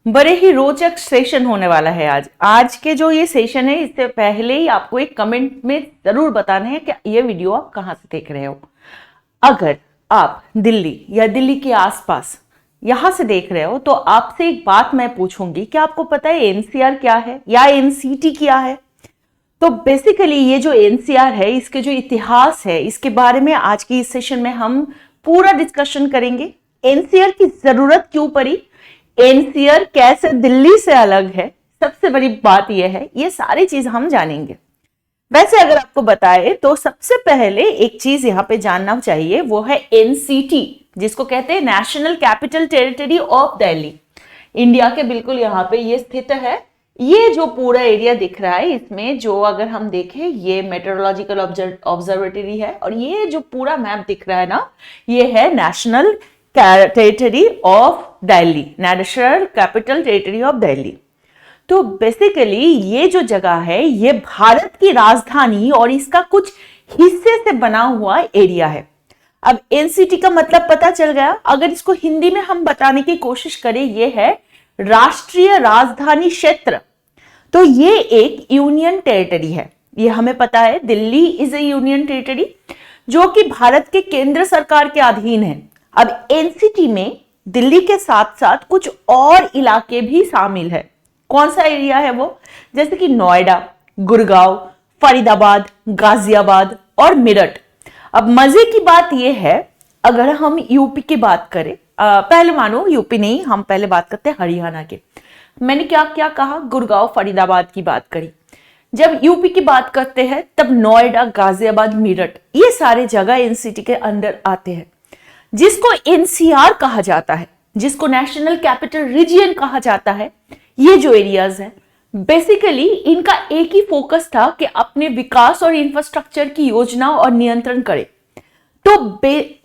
बड़े ही रोचक सेशन होने वाला है आज के जो ये सेशन है, इससे पहले ही आपको एक कमेंट में जरूर बताना है कि ये वीडियो आप कहाँ से देख रहे हो। अगर आप दिल्ली या दिल्ली के आसपास यहां से देख रहे हो तो आपसे एक बात मैं पूछूंगी कि आपको पता है एनसीआर क्या है या एनसीटी क्या है। तो बेसिकली ये जो एनसीआर है, इसके जो इतिहास है, इसके बारे में आज की इस सेशन में हम पूरा डिस्कशन करेंगे। एनसीआर की जरूरत क्यों पड़ी, एनसीआर कैसे दिल्ली से अलग है, सबसे बड़ी बात यह है, ये सारी चीज हम जानेंगे। वैसे अगर आपको बताए तो सबसे पहले एक चीज यहाँ पे जानना चाहिए, वो है एनसीटी, जिसको कहते हैं national capital territory of Delhi. India के बिल्कुल यहाँ पे ये स्थित है। ये जो पूरा एरिया दिख रहा है, इसमें जो अगर हम देखें ये मेट्रोलॉजिकल ऑब्जर्वेटरी है, और ये जो पूरा मैप दिख रहा है ना, ये है national territory of Delhi, national capital territory of Delhi. तो बेसिकली ये जो जगह है, ये भारत की राजधानी और इसका कुछ हिस्से से बना हुआ एरिया है। अब एनसीटी का मतलब पता चल गया। अगर इसको हिंदी में हम बताने की कोशिश करें, ये है राष्ट्रीय राजधानी क्षेत्र। तो ये एक यूनियन टेरिटरी है, ये हमें पता है। Delhi is A union territory जो कि भारत के केंद्र सरकार के अधीन है। अब एनसीटी में दिल्ली के साथ साथ कुछ और इलाके भी शामिल है। कौन सा एरिया है वो, जैसे कि नोएडा, गुड़गांव, फरीदाबाद, गाजियाबाद और मेरठ। अब मजे की बात यह है, अगर हम यूपी की बात करें, पहले मानो यूपी नहीं, हम पहले बात करते हैं हरियाणा के। मैंने क्या क्या कहा, गुड़गांव, फरीदाबाद की बात करी। जब यूपी की बात करते हैं तब नोएडा, गाजियाबाद, मेरठ, ये सारे जगह एनसीटी के अंदर आते हैं, जिसको एनसीआर कहा जाता है, जिसको नेशनल कैपिटल रीजन कहा जाता है। ये जो एरियाज हैं, बेसिकली इनका एक ही फोकस था कि अपने विकास और इंफ्रास्ट्रक्चर की योजना और नियंत्रण करे। तो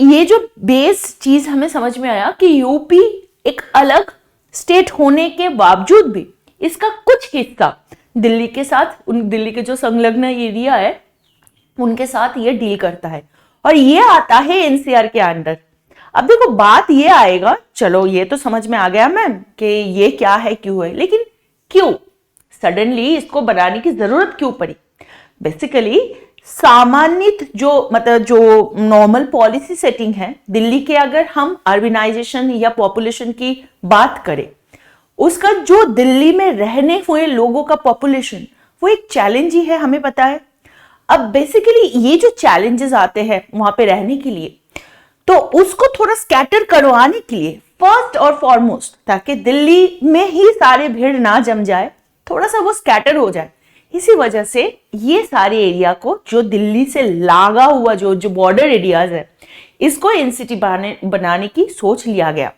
ये जो बेस चीज हमें समझ में आया कि यूपी एक अलग स्टेट होने के बावजूद भी इसका कुछ हिस्सा दिल्ली के साथ, दिल्ली के जो संलग्न एरिया है उनके साथ ये डील करता है, और ये आता है एनसीआर के अंडर। अब देखो बात ये आएगा, चलो ये तो समझ में आ गया मैम कि ये क्या है, क्यों है, लेकिन क्यों सडनली इसको बनाने की जरूरत क्यों पड़ी। बेसिकली सामान्यत जो मतलब जो नॉर्मल पॉलिसी सेटिंग है दिल्ली के, अगर हम अर्बनाइजेशन या पॉपुलेशन की बात करें, उसका जो दिल्ली में रहने हुए लोगों का पॉपुलेशन, वो एक चैलेंज ही है, हमें पता है। अब बेसिकली ये जो चैलेंजेस आते हैं वहां पे रहने के लिए, तो उसको थोड़ा स्कैटर करवाने के लिए फर्स्ट और फॉरमोस्ट, ताकि दिल्ली में ही सारे भीड़ ना जम जाए, थोड़ा सा वो स्कैटर हो जाए, इसी वजह से ये सारे एरिया को, जो दिल्ली से लागा हुआ जो बॉर्डर एरियाज है, इसको एनसीटी बनाने की सोच लिया गया।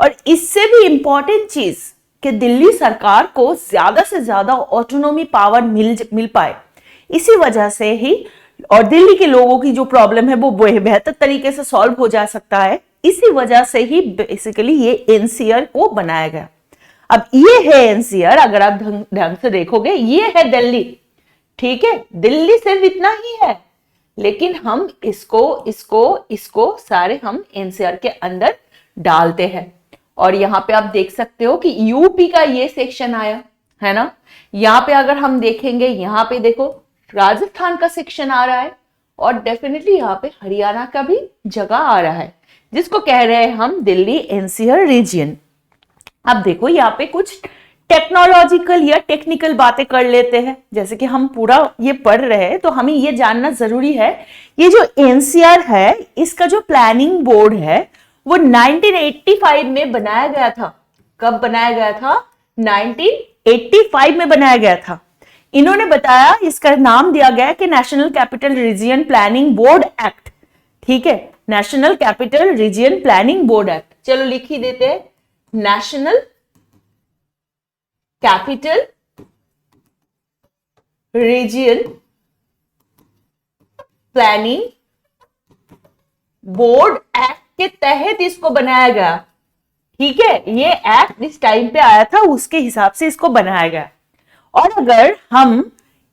और इससे भी इंपॉर्टेंट चीज कि दिल्ली सरकार को ज्यादा से ज्यादा ऑटोनॉमी पावर मिल पाए, इसी वजह से ही, और दिल्ली के लोगों की जो प्रॉब्लम है वो बेहतर तरीके से सॉल्व हो जा सकता है, इसी वजह से ही बेसिकली ये एनसीआर को बनाया गया। अब ये है एनसीआर, अगर आप ढंग से देखोगे, ये है दिल्ली, ठीक है, दिल्ली सिर्फ इतना ही है, लेकिन हम इसको सारे हम एनसीआर के अंदर डालते हैं। और यहाँ पे आप देख सकते हो कि यूपी का ये सेक्शन आया है ना। यहाँ पे अगर हम देखेंगे, यहाँ पे देखो राजस्थान का सेक्शन आ रहा है, और डेफिनेटली यहाँ पे हरियाणा का भी जगह आ रहा है, जिसको कह रहे हैं हम दिल्ली एनसीआर रीजन। अब देखो यहाँ पे कुछ टेक्नोलॉजिकल या टेक्निकल बातें कर लेते हैं। जैसे कि हम पूरा ये पढ़ रहे हैं तो हमें ये जानना जरूरी है, ये जो एनसीआर है, इसका जो प्लानिंग बोर्ड है वो 1985 में बनाया गया था। कब बनाया गया था? 1985 में बनाया गया था। इन्होंने बताया, इसका नाम दिया गया कि national capital region planning board act, ठीक है, national capital region planning board act. चलो लिख ही देते हैं, national capital region planning board act के तहत इसको बनाया गया, ठीक है। ये एक्ट इस टाइम पे आया था, उसके हिसाब से इसको बनाया गया। और अगर हम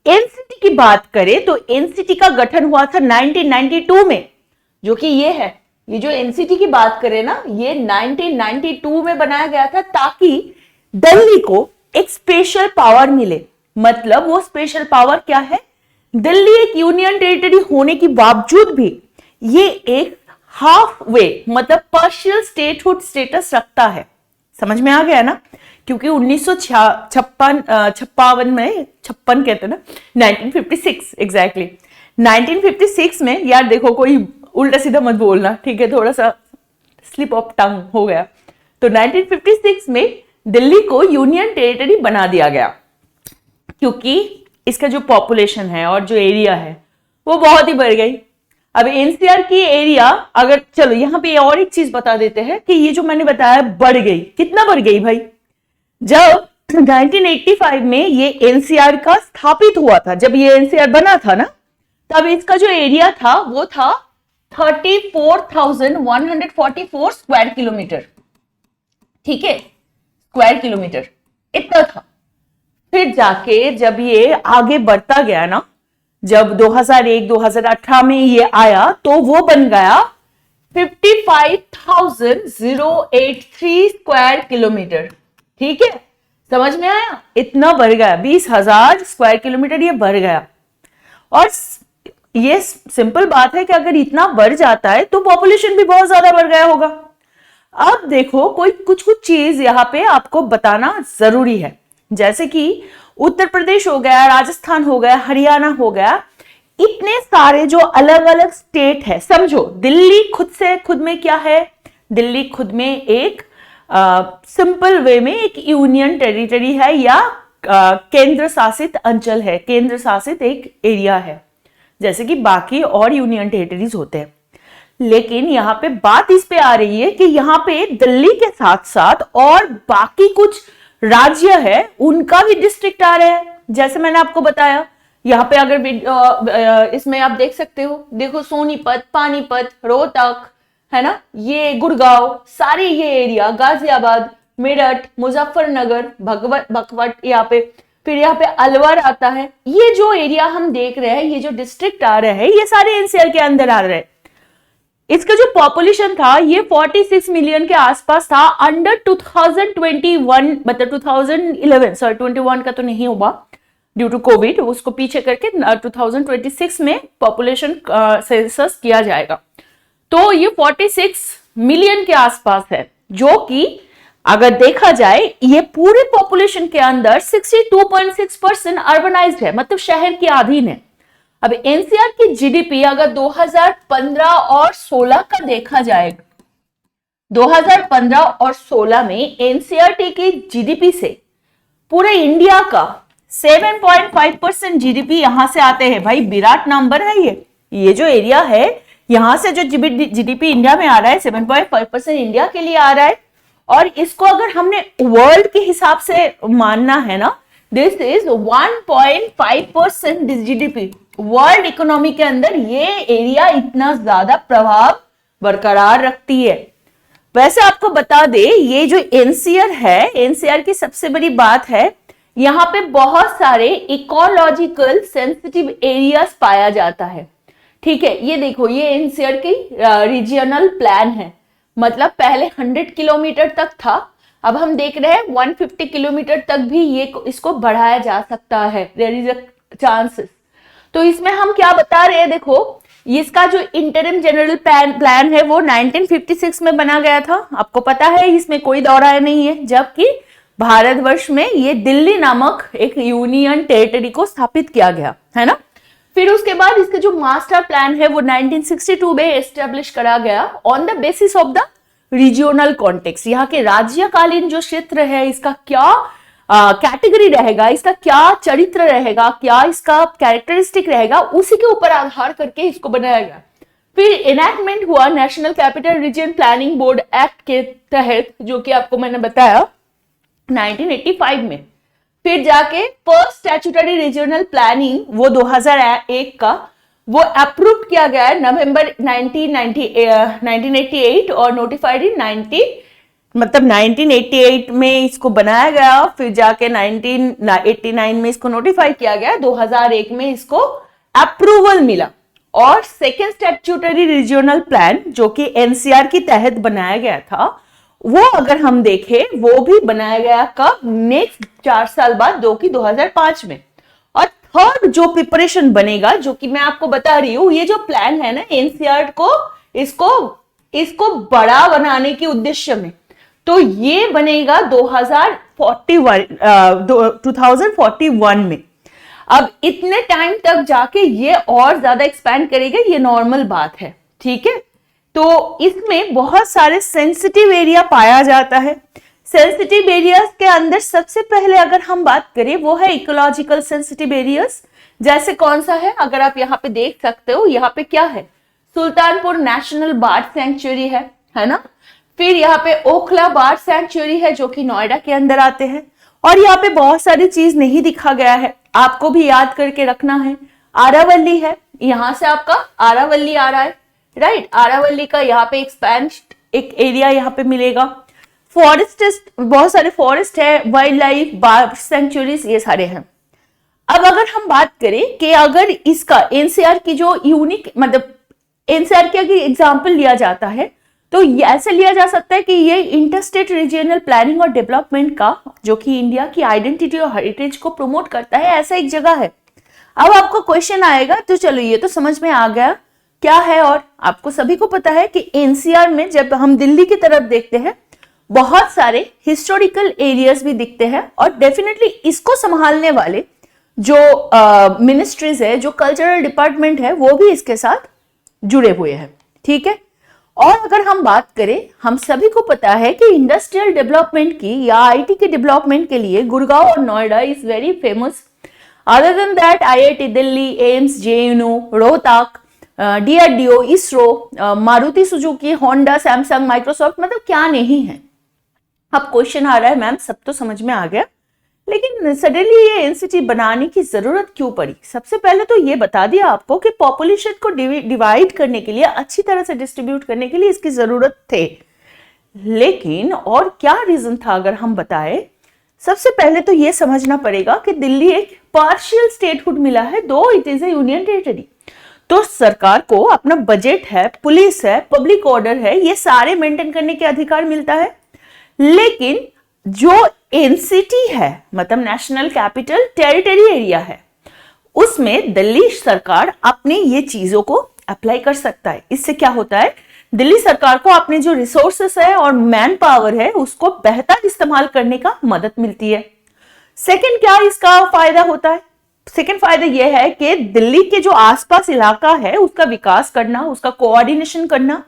एनसीटी की बात करें तो एनसीटी का गठन हुआ था 1992 में, जो कि ये है, ये जो एनसीटी की बात करें ना, ये 1992 में बनाया गया था, ताकि दिल्ली को एक स्पेशल पावर मिले। मतलब वो स्पेशल पावर क्या है? दिल्ली एक यूनियन टेरिटरी होने के बावजूद भी ये एक हाफ वे मतलब पार्शियल स्टेटहुड स्टेटस रखता है। समझ में आ गया ना? क्योंकि 1956 में, 56 कहते हैं ना, 1956 एग्जैक्टली 1956 में, यार देखो कोई उल्टा सीधा मत बोलना, ठीक है, थोड़ा सा स्लिप ऑफ टंग हो गया। तो 1956 में दिल्ली को यूनियन टेरिटरी बना दिया गया क्योंकि इसका जो पॉपुलेशन है और जो एरिया है वो बहुत ही बढ़ गई। अब एनसीआर की एरिया, अगर चलो यहां पे और एक चीज बता देते हैं कि ये जो मैंने बताया बढ़ गई, कितना बढ़ गई भाई? जब 1985 में ये एनसीआर का स्थापित हुआ था, जब ये एनसीआर बना था ना, तब इसका जो एरिया था वो था 34,144 स्क्वायर किलोमीटर। ठीक है, स्क्वायर किलोमीटर इतना था। फिर जाके जब ये आगे बढ़ता गया ना, जब 2001-2018 में ये आया तो वो बन गया 55,083 स्क्वायर किलोमीटर। ठीक है, समझ में आया? इतना बढ़ गया, 20,000 स्क्वायर किलोमीटर ये बढ़ गया। और ये सिंपल बात है कि अगर इतना बढ़ जाता है तो पॉपुलेशन भी बहुत ज्यादा बढ़ गया होगा। अब देखो कोई कुछ चीज यहां पे आपको बताना जरूरी है, जैसे कि उत्तर प्रदेश हो गया, राजस्थान हो गया, हरियाणा हो गया, इतने सारे जो अलग अलग स्टेट है। समझो दिल्ली खुद में क्या है? दिल्ली खुद में एक सिंपल वे में एक यूनियन टेरिटरी है या केंद्र शासित अंचल है, केंद्र शासित एक एरिया है, जैसे कि बाकी और यूनियन टेरिटरीज होते हैं। लेकिन यहाँ पे बात इस पे आ रही है कि यहाँ पे दिल्ली के साथ साथ और बाकी कुछ राज्य है, उनका भी डिस्ट्रिक्ट आ रहे हैं। जैसे मैंने आपको बताया, यहाँ पे अगर इसमें आप देख सकते हो, देखो सोनीपत, पानीपत, रोहतक, है ना, ये गुड़गांव, सारे ये एरिया, गाजियाबाद, मेरठ, मुजफ्फरनगर, बकवट यहाँ पे, फिर यहाँ पे अलवर आता है। ये जो एरिया हम देख रहे हैं, ये जो डिस्ट्रिक्ट आ रहे हैं, ये सारे एनसीआर के अंदर आ रहे हैं। इसका जो पॉपुलेशन था ये 46 मिलियन के आसपास था अंडर 2021, मतलब 2011, सॉरी 21 का तो नहीं हुआ ड्यू टू कोविड, उसको पीछे करके 2026 में पॉपुलेशन सेंसस किया जाएगा। तो ये 46 मिलियन के आसपास है, जो कि अगर देखा जाए ये पूरे पॉपुलेशन के अंदर 62.6% अर्बनाइज्ड है, मतलब शहर के अधीन है। अब एनसीआर की जीडीपी अगर 2015 और 16 का देखा जाए, 2015 और 16 में एनसीआरटी की जीडीपी से पूरे इंडिया का 7.5% जीडीपी यहां से आते हैं। भाई विराट नंबर है ये जो एरिया है, यहां से जो जीडीपी इंडिया में आ रहा है 7.5% इंडिया के लिए आ रहा है। और इसको अगर हमने वर्ल्ड के हिसाब से मानना है ना, this is 1.5% GDP world economy के अंदर। ये एरिया इतना ज्यादा प्रभाव बरकरार रखती है। वैसे आपको बता दे, ये जो एनसीआर है, एनसीआर की सबसे बड़ी बात है, यहाँ पे बहुत सारे इकोलॉजिकल सेंसिटिव एरियाज पाया जाता है। ठीक है, ये देखो, ये एनसीआर की रीजनल प्लान है। मतलब पहले 100 किलोमीटर तक था, अब हम देख रहे हैं 150 किलोमीटर तक भी ये इसको बढ़ाया जा सकता है, देयर इज अ चांसेस। तो इसमें हम क्या बता रहे हैं, देखो इसका जो इंटरिम जनरल प्लान है वो 1956 में बना गया था, आपको पता है, इसमें कोई दौरा नहीं है। जबकि भारतवर्ष में ये दिल्ली नामक एक यूनियन टेरिटरी को स्थापित किया गया है ना। फिर उसके बाद इसका जो मास्टर प्लान है वो 1962 में एस्टेब्लिश करा गया on the basis of the regional context. यहाँ के राज्यकालीन जो क्षेत्र है, इसका क्या कैटेगरी रहेगा, इसका क्या चरित्र रहेगा, क्या इसका कैरेक्टरिस्टिक रहेगा, उसी के ऊपर आधार करके इसको बनाया गया। फिर इनैक्टमेंट हुआ national capital region planning board act के तहत, जो कि आपको मैंने बताया 1985 में। फिर जाके फर्स्ट स्टैट्यूटरी रीजनल प्लानिंग वो 2001 का वो अप्रूव किया गया नवंबर 1988 और नोटिफाइड इन 1988 में इसको बनाया गया। फिर जाके 1989 में इसको नोटिफाई किया गया, 2001 में इसको अप्रूवल मिला। और सेकेंड स्टैट्यूटरी रीजनल प्लान जो कि एनसीआर के तहत बनाया गया था, वो अगर हम देखें वो भी बनाया गया कब, नेक्स्ट 4 साल बाद, जो कि 2005 में। और थर्ड जो प्रिपरेशन बनेगा, जो कि मैं आपको बता रही हूं, ये जो प्लान है ना एनसीईआरटी को, इसको इसको बड़ा बनाने के उद्देश्य में, तो ये बनेगा 2041 में। अब इतने टाइम तक जाके ये और ज्यादा एक्सपैंड करेगा, ये नॉर्मल बात है, ठीक है। तो इसमें बहुत सारे सेंसिटिव एरिया पाया जाता है। सेंसिटिव एरियाज के अंदर सबसे पहले अगर हम बात करें वो है इकोलॉजिकल सेंसिटिव एरियाज। जैसे कौन सा है, अगर आप यहाँ पे देख सकते हो, यहाँ पे क्या है, सुल्तानपुर नेशनल बर्ड सैंक्चुरी है ना। फिर यहाँ पे ओखला बर्ड सैंक्चुरी है जो कि नोएडा के अंदर आते हैं। और यहाँ पे बहुत सारी चीज नहीं दिखा गया है, आपको भी याद करके रखना है। आरावली है, यहां से आपका आरावली आ रहा है, राइट। आरावली का यहाँ पे एक्सपेंड एक एरिया यहाँ पे मिलेगा। फॉरेस्ट, बहुत सारे फॉरेस्ट है, वाइल्ड लाइफ, बर्ड सैंक्चुरीज, ये सारे हैं। अब अगर हम बात करें कि अगर इसका एनसीआर की जो यूनिक, मतलब एनसीआर की अगर एग्जाम्पल लिया जाता है तो ऐसे लिया जा सकता है कि ये इंटरस्टेट रीजनल प्लानिंग और डेवलपमेंट का, जो कि इंडिया की आइडेंटिटी और हेरिटेज को प्रमोट करता है, ऐसा एक जगह है। अब आपको क्वेश्चन आएगा, तो चलो ये तो समझ में आ गया क्या है। और आपको सभी को पता है कि एनसीआर में जब हम दिल्ली की तरफ देखते हैं, बहुत सारे हिस्टोरिकल एरियाज भी दिखते हैं, और डेफिनेटली इसको संभालने वाले जो मिनिस्ट्रीज है, जो कल्चरल डिपार्टमेंट है, वो भी इसके साथ जुड़े हुए हैं, ठीक है। और अगर हम बात करें, हम सभी को पता है कि इंडस्ट्रियल डेवलपमेंट की या आईटी के डेवलपमेंट के लिए गुड़गांव और Noida is very famous. Other than that IIT Delhi, AIIMS, JNU, Rohtak, DRDO, ISRO, Maruti Suzuki, Honda, Samsung, Microsoft, मतलब क्या नहीं है। अब क्वेश्चन आ रहा है, मैम सब तो समझ में आ गया, लेकिन सडनली ये एनसीटी बनाने की जरूरत क्यों पड़ी। सबसे पहले तो ये बता दिया आपको कि पॉपुलेशन को डिवाइड करने के लिए, अच्छी तरह से डिस्ट्रीब्यूट करने के लिए इसकी जरूरत थे। लेकिन और क्या रीजन था अगर हम बताएं, सबसे पहले तो ये समझना पड़ेगा कि दिल्ली एक पार्शियल स्टेटहुड मिला है, दो it is A union territory. तो सरकार को अपना बजट है, पुलिस है, पब्लिक ऑर्डर है, ये सारे मेंटेन करने के अधिकार मिलता है। लेकिन जो एनसीटी है, मतलब नेशनल कैपिटल टेरिटरी एरिया है, उसमें दिल्ली सरकार अपने ये चीजों को अप्लाई कर सकता है। इससे क्या होता है, दिल्ली सरकार को अपने जो रिसोर्सेस है और मैन पावर है उसको बेहतर इस्तेमाल करने का मदद मिलती है। सेकंड क्या इसका फायदा होता है, सेकंड फायदा यह है कि दिल्ली के जो आसपास इलाका है उसका विकास करना, उसका कोऑर्डिनेशन करना,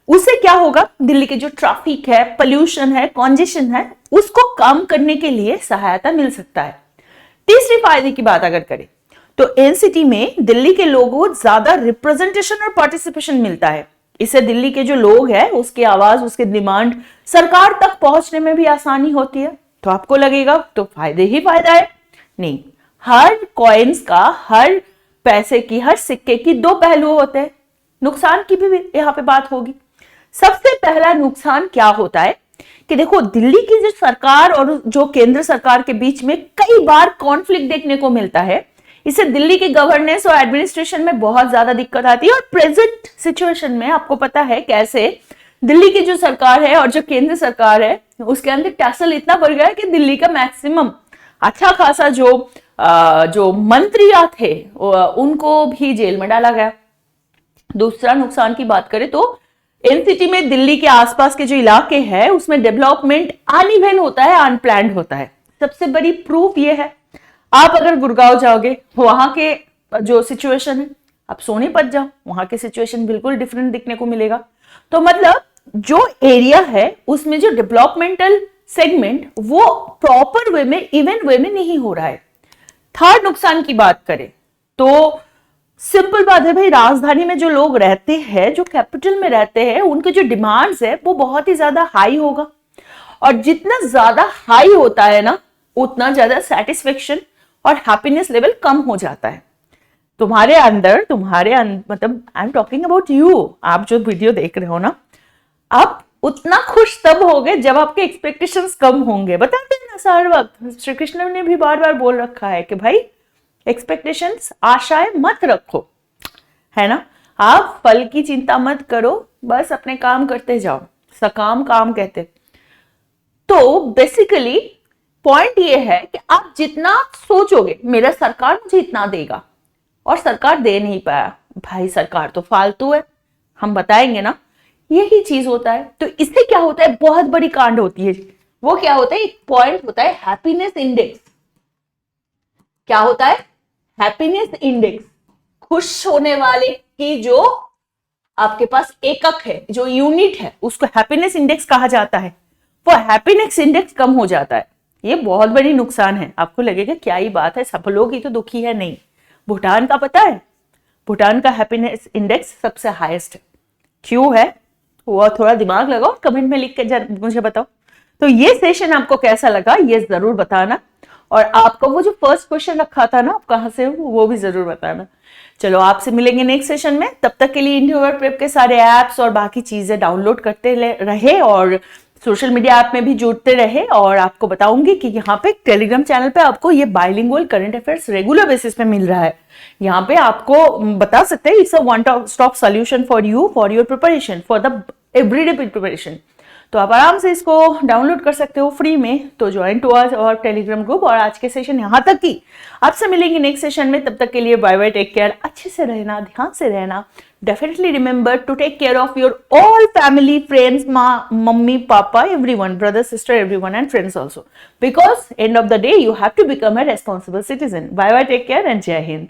उससे क्या होगा, दिल्ली के जो ट्रैफिक है, पोल्यूशन है, कॉन्जेशन है, उसको कम करने के लिए सहायता मिल सकता है। तीसरी फायदे की बात अगर करें तो एनसीटी में दिल्ली के लोगों को ज्यादा रिप्रेजेंटेशन और पार्टिसिपेशन मिलता है। इससे दिल्ली के जो लोग हैं उसकी आवाज, उसके डिमांड सरकार तक पहुंचने में भी आसानी होती है। तो आपको लगेगा तो फायदे ही फायदा है, नहीं। हर कॉइन्स का, हर पैसे की, हर सिक्के की दो पहलू होते हैं। नुकसान की भी यहाँ पे बात होगी। सबसे पहला नुकसान क्या होता है कि देखो, दिल्ली की जो सरकार और जो केंद्र सरकार के बीच में कई बार कॉन्फ्लिक्ट देखने को मिलता है। इससे दिल्ली के गवर्नेंस और एडमिनिस्ट्रेशन में बहुत ज्यादा दिक्कत आती है। और प्रेजेंट सिचुएशन में आपको पता है कैसे दिल्ली की जो सरकार है और जो केंद्र सरकार है उसके अंदर टैसल इतना बढ़ गया है कि दिल्ली का मैक्सिमम अच्छा खासा जो मंत्री थे उनको भी जेल में डाला गया। दूसरा नुकसान की बात करें तो एनसीटी में दिल्ली के आसपास के जो इलाके हैं उसमें डेवलपमेंट अनइवन होता है, अनप्लान्ड होता है। सबसे बड़ी प्रूफ ये है, आप अगर गुड़गांव जाओगे, वहां के जो सिचुएशन है, आप सोनीपत जाओ, वहां के सिचुएशन बिल्कुल डिफरेंट दिखने को मिलेगा। तो मतलब जो एरिया है उसमें जो डेवलपमेंटल सेगमेंट वो प्रॉपर वे में, इवन वे में नहीं हो रहा है। थर्ड नुकसान की बात करें तो सिंपल बात है भाई, राजधानी में जो लोग रहते हैं, जो कैपिटल में रहते हैं, उनके जो डिमांड्स है वो बहुत ही ज्यादा हाई होगा। और जितना ज्यादा हाई होता है ना, उतना ज्यादा सेटिस्फेक्शन और हैप्पीनेस लेवल कम हो जाता है तुम्हारे अंदर मतलब I am talking about you, आप जो वीडियो देख रहे हो ना, आप उतना खुश तब होगे जब आपके एक्सपेक्टेशंस कम होंगे। बताते हैं ना हर वक्त, श्री कृष्ण ने भी बार बार बोल रखा है कि भाई एक्सपेक्टेशंस, आशाएं मत रखो, है ना। आप फल की चिंता मत करो, बस अपने काम करते जाओ, सकाम काम कहते। तो बेसिकली पॉइंट ये है कि आप जितना सोचोगे मेरा सरकार मुझे इतना देगा और सरकार दे नहीं पाया, भाई सरकार तो फालतू है, हम बताएंगे ना, यही चीज होता है। तो इससे क्या होता है, बहुत बड़ी कांड होती है। वो क्या होता है, एक पॉइंट होता है हैप्पीनेस इंडेक्स। क्या होता है, हैप्पीनेस इंडेक्स, खुश होने वाले की जो आपके पास एकक है, जो यूनिट है, उसको हैप्पीनेस इंडेक्स कहा जाता है। वो हैप्पीनेस इंडेक्स कम हो जाता है, ये बहुत बड़ी नुकसान है। आपको लगेगा क्या ही बात है, सब लोग ही तो दुखी है, नहीं। भूटान का पता है, भूटान का हैप्पीनेस इंडेक्स सबसे हाईएस्ट है। क्यों है वो थोड़ा दिमाग लगाओ, कमेंट में लिख के मुझे बताओ। तो ये सेशन आपको कैसा लगा ये जरूर बताना, और आपको वो जो फर्स्ट क्वेश्चन रखा था ना, आप कहां से हो वो भी जरूर बताना। चलो आपसे मिलेंगे नेक्स्ट सेशन में, तब तक के लिए इंट्रोवर्ट प्रेप के सारे ऐप्स और बाकी चीजें डाउनलोड करते रहे और सोशल मीडिया ऐप में भी जुड़ते रहे। और आपको बताऊंगी कि यहाँ पे टेलीग्राम चैनल पे आपको ये bilingual current affairs regular basis पे मिल रहा है। यहाँ पे आपको बता सकते हैं it's a one stop solution for you, for your preparation, for the everyday preparation. तो आप आराम से इसको डाउनलोड कर सकते हो फ्री में। तो ज्वाइन टू आवर और टेलीग्राम ग्रुप। और आज के सेशन यहाँ तक की, आपसे मिलेंगे नेक्स्ट सेशन में, तब तक के लिए बाय बाय, टेक केयर, अच्छे से रहना, ध्यान से रहना। Definitely remember to take care of your all family, friends, माँ, mummy, papa, everyone, brother, sister, everyone and friends also, because end of the day you have to become a responsible citizen. Bye bye, take care and जय हिंद।